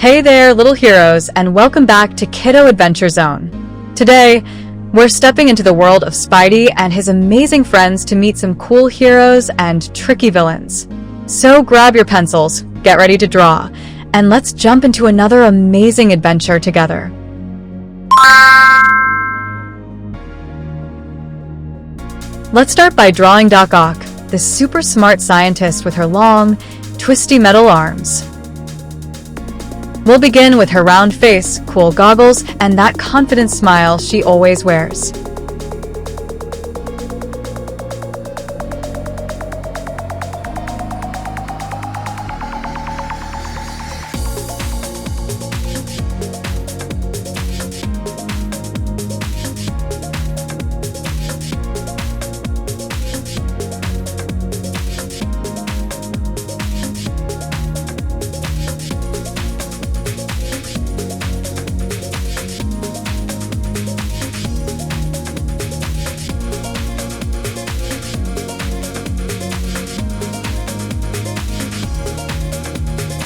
Hey there, little heroes, and welcome back to Kiddo Adventure Zone. Today, we're stepping into the world of Spidey and his amazing friends to meet some cool heroes and tricky villains. So grab your pencils, get ready to draw, and let's jump into another amazing adventure together. Let's start by drawing Doc Ock, the super smart scientist with her long, twisty metal arms. We'll begin with her round face, cool goggles, and that confident smile she always wears.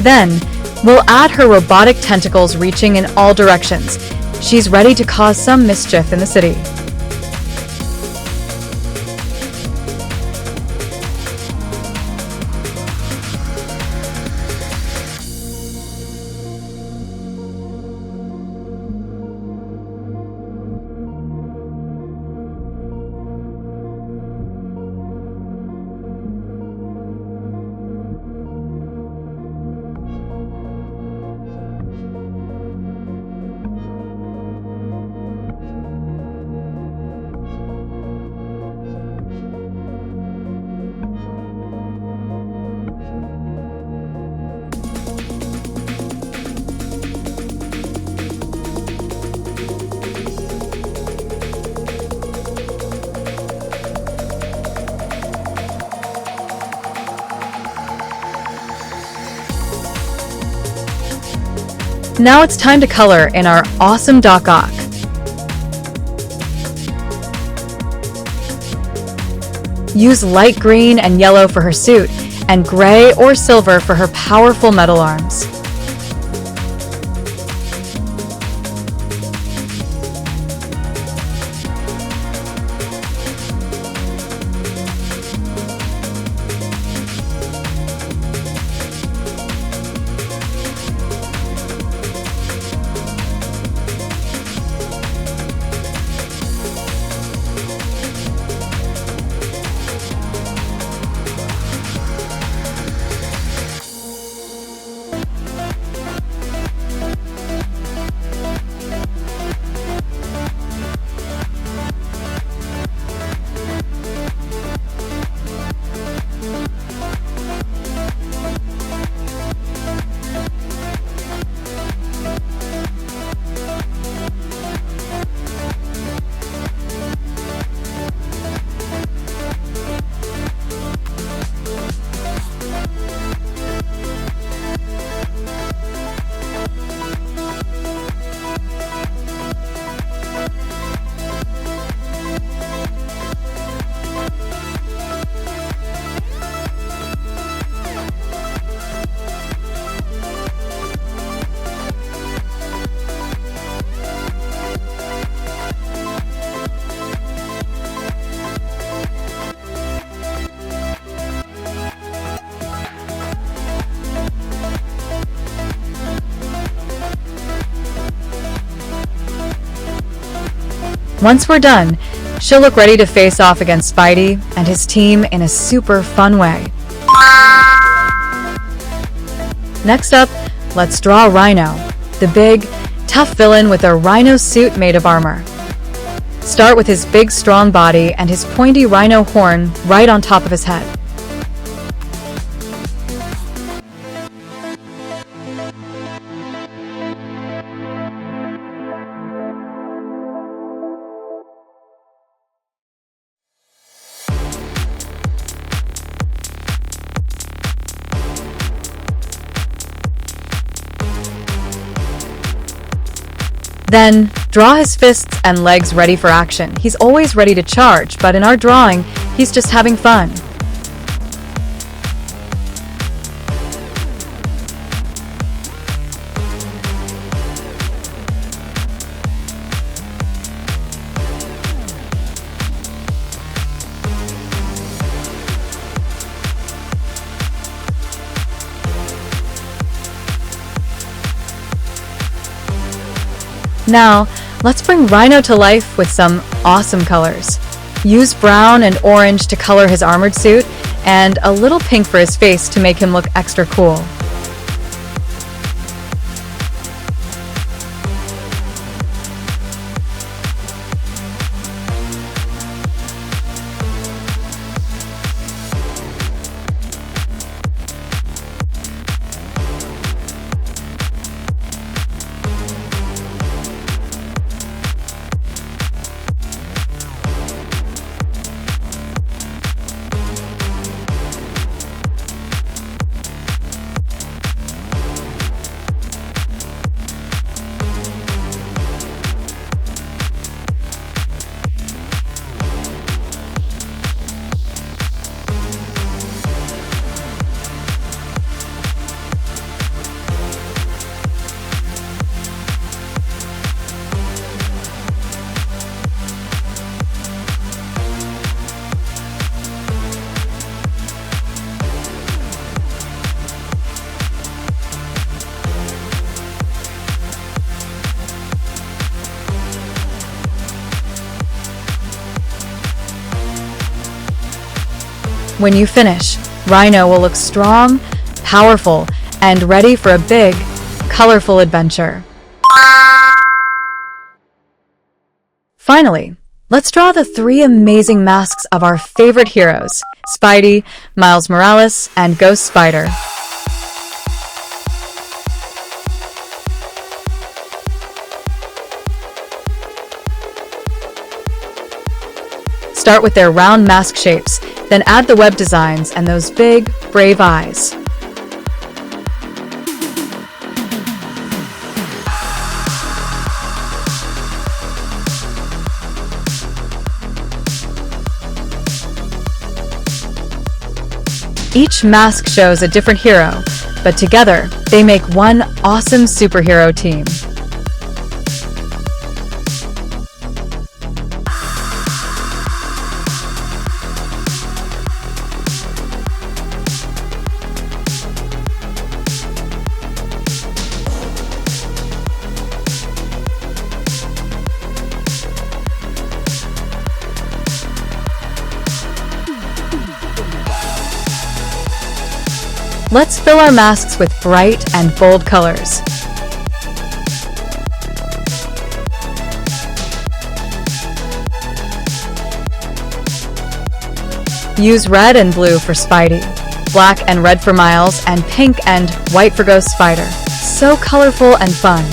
Then, we'll add her robotic tentacles reaching in all directions. She's ready to cause some mischief in the city. Now it's time to color in our awesome Doc Ock. Use light green and yellow for her suit, and gray or silver for her powerful metal arms. Once we're done, she'll look ready to face off against Spidey and his team in a super fun way. Next up, let's draw Rhino, the big, tough villain with a rhino suit made of armor. Start with his big, strong body and his pointy rhino horn right on top of his head. Then, draw his fists and legs ready for action. He's always ready to charge, but in our drawing, he's just having fun. Now, let's bring Rhino to life with some awesome colors. Use brown and orange to color his armored suit, and a little pink for his face to make him look extra cool. When you finish, Rhino will look strong, powerful, and ready for a big, colorful adventure. Finally, let's draw the 3 amazing masks of our favorite heroes, Spidey, Miles Morales, and Ghost Spider. Start with their round mask shapes, then add the web designs and those big, brave eyes. Each mask shows a different hero, but together they make one awesome superhero team. Let's fill our masks with bright and bold colors. Use red and blue for Spidey, black and red for Miles, and pink and white for Ghost Spider. So colorful and fun.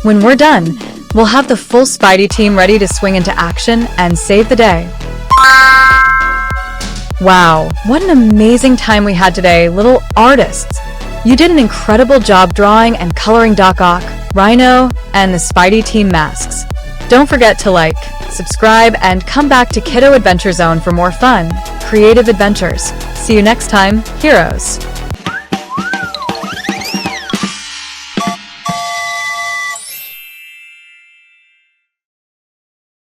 When we're done, we'll have the full Spidey team ready to swing into action and save the day. Wow, what an amazing time we had today, little artists! You did an incredible job drawing and coloring Doc Ock, Rhino, and the Spidey team masks. Don't forget to like, subscribe, and come back to Kiddo Adventure Zone for more fun, creative adventures. See you next time, heroes!